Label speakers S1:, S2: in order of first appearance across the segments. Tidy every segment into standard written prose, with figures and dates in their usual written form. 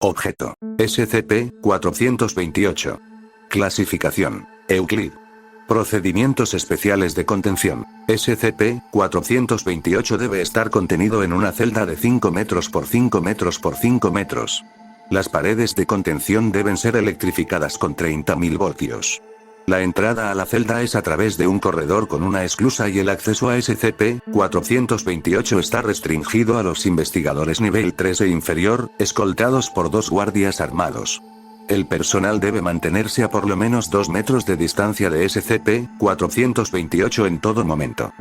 S1: Objeto. SCP-428. Clasificación. Euclid. Procedimientos especiales de contención. SCP-428 debe estar contenido en una celda de 5 metros por 5 metros por 5 metros. Las paredes de contención deben ser electrificadas con 30.000 voltios. La entrada a la celda es a través de un corredor con una esclusa y el acceso a SCP-428 está restringido a los investigadores nivel 3 e inferior, escoltados por 2 guardias armados. El personal debe mantenerse a por lo menos 2 metros de distancia de SCP-428 en todo momento.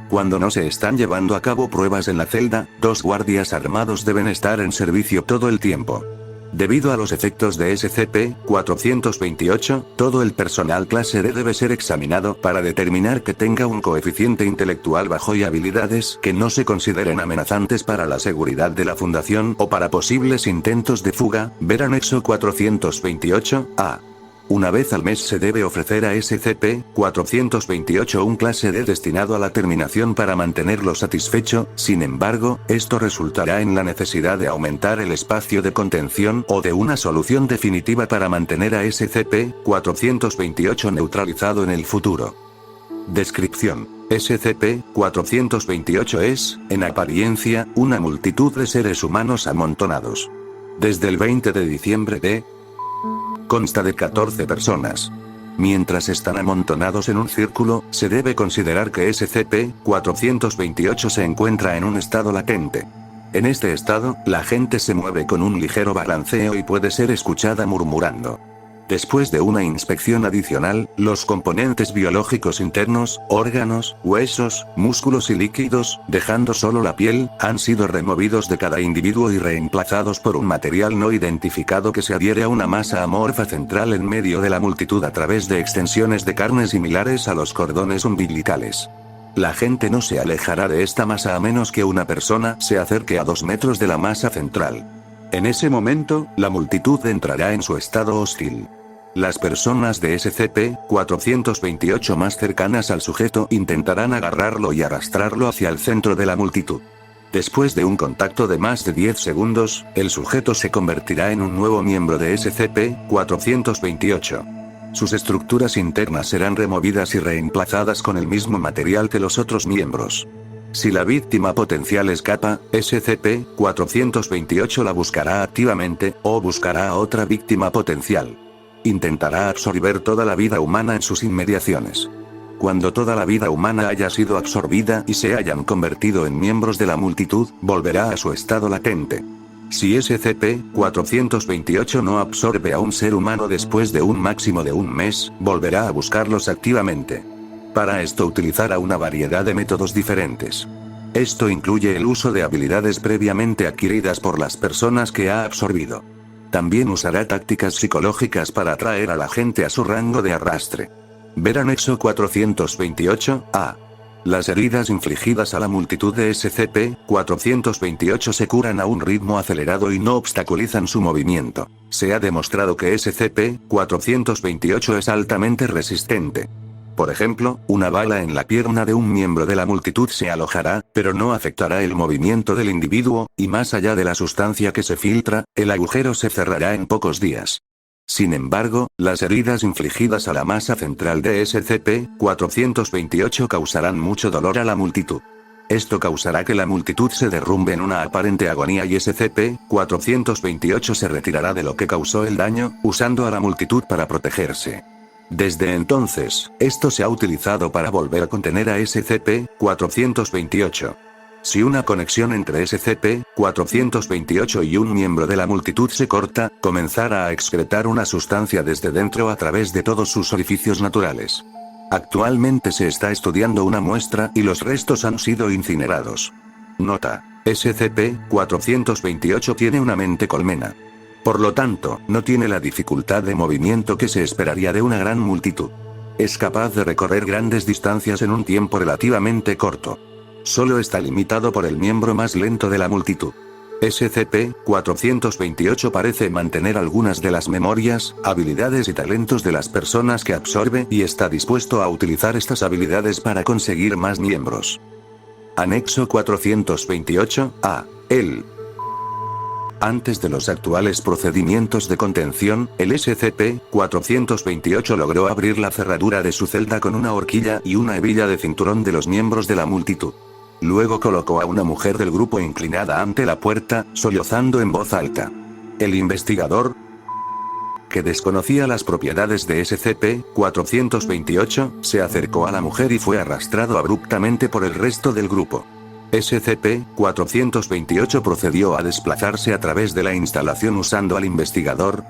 S1: Cuando no se están llevando a cabo pruebas en la celda, 2 guardias armados deben estar en servicio todo el tiempo. Debido a los efectos de SCP-428, todo el personal clase D debe ser examinado para determinar que tenga un coeficiente intelectual bajo y habilidades que no se consideren amenazantes para la seguridad de la Fundación o para posibles intentos de fuga. Ver anexo 428-A. Una vez al mes se debe ofrecer a SCP-428 un clase D destinado a la terminación para mantenerlo satisfecho. Sin embargo, esto resultará en la necesidad de aumentar el espacio de contención o de una solución definitiva para mantener a SCP-428 neutralizado en el futuro. Descripción. SCP-428 es, en apariencia, una multitud de seres humanos amontonados. Desde el 20 de diciembre de consta de 14 personas. Mientras están amontonados en un círculo, se debe considerar que SCP-428 se encuentra en un estado latente. En este estado, la gente se mueve con un ligero balanceo y puede ser escuchada murmurando. Después de una inspección adicional, los componentes biológicos internos, órganos, huesos, músculos y líquidos, dejando solo la piel, han sido removidos de cada individuo y reemplazados por un material no identificado que se adhiere a una masa amorfa central en medio de la multitud a través de extensiones de carne similares a los cordones umbilicales. La gente no se alejará de esta masa a menos que una persona se acerque a 2 metros de la masa central. En ese momento, la multitud entrará en su estado hostil. Las personas de SCP-428 más cercanas al sujeto intentarán agarrarlo y arrastrarlo hacia el centro de la multitud. Después de un contacto de más de 10 segundos, el sujeto se convertirá en un nuevo miembro de SCP-428. Sus estructuras internas serán removidas y reemplazadas con el mismo material que los otros miembros. Si la víctima potencial escapa, SCP-428 la buscará activamente, o buscará a otra víctima potencial. Intentará absorber toda la vida humana en sus inmediaciones. Cuando toda la vida humana haya sido absorbida y se hayan convertido en miembros de la multitud, volverá a su estado latente. Si SCP-428 no absorbe a un ser humano después de un máximo de un mes, volverá a buscarlos activamente. Para esto utilizará una variedad de métodos diferentes. Esto incluye el uso de habilidades previamente adquiridas por las personas que ha absorbido. También usará tácticas psicológicas para atraer a la gente a su rango de arrastre. Ver anexo 428-A. Las heridas infligidas a la multitud de SCP-428 se curan a un ritmo acelerado y no obstaculizan su movimiento. Se ha demostrado que SCP-428 es altamente resistente. Por ejemplo, una bala en la pierna de un miembro de la multitud se alojará, pero no afectará el movimiento del individuo, y más allá de la sustancia que se filtra, el agujero se cerrará en pocos días. Sin embargo, las heridas infligidas a la masa central de SCP-428 causarán mucho dolor a la multitud. Esto causará que la multitud se derrumbe en una aparente agonía y SCP-428 se retirará de lo que causó el daño, usando a la multitud para protegerse. Desde entonces, esto se ha utilizado para volver a contener a SCP-428. Si una conexión entre SCP-428 y un miembro de la multitud se corta, comenzará a excretar una sustancia desde dentro a través de todos sus orificios naturales. Actualmente se está estudiando una muestra y los restos han sido incinerados. Nota: SCP-428 tiene una mente colmena. Por lo tanto, no tiene la dificultad de movimiento que se esperaría de una gran multitud. Es capaz de recorrer grandes distancias en un tiempo relativamente corto. Solo está limitado por el miembro más lento de la multitud. SCP-428 parece mantener algunas de las memorias, habilidades y talentos de las personas que absorbe y está dispuesto a utilizar estas habilidades para conseguir más miembros. Anexo 428-A. El Antes de los actuales procedimientos de contención, el SCP-428 logró abrir la cerradura de su celda con una horquilla y una hebilla de cinturón de los miembros de la multitud. Luego colocó a una mujer del grupo inclinada ante la puerta, sollozando en voz alta. El investigador, que desconocía las propiedades de SCP-428, se acercó a la mujer y fue arrastrado abruptamente por el resto del grupo. SCP-428 procedió a desplazarse a través de la instalación usando al investigador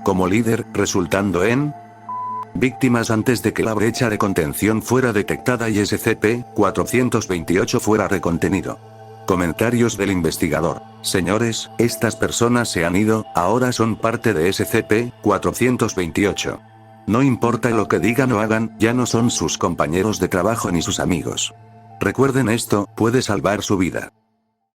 S1: como líder, resultando en víctimas antes de que la brecha de contención fuera detectada y SCP-428 fuera recontenido. Comentarios del investigador. Señores, estas personas se han ido, ahora son parte de SCP-428. No importa lo que digan o hagan, ya no son sus compañeros de trabajo ni sus amigos. Recuerden esto, puede salvar su vida.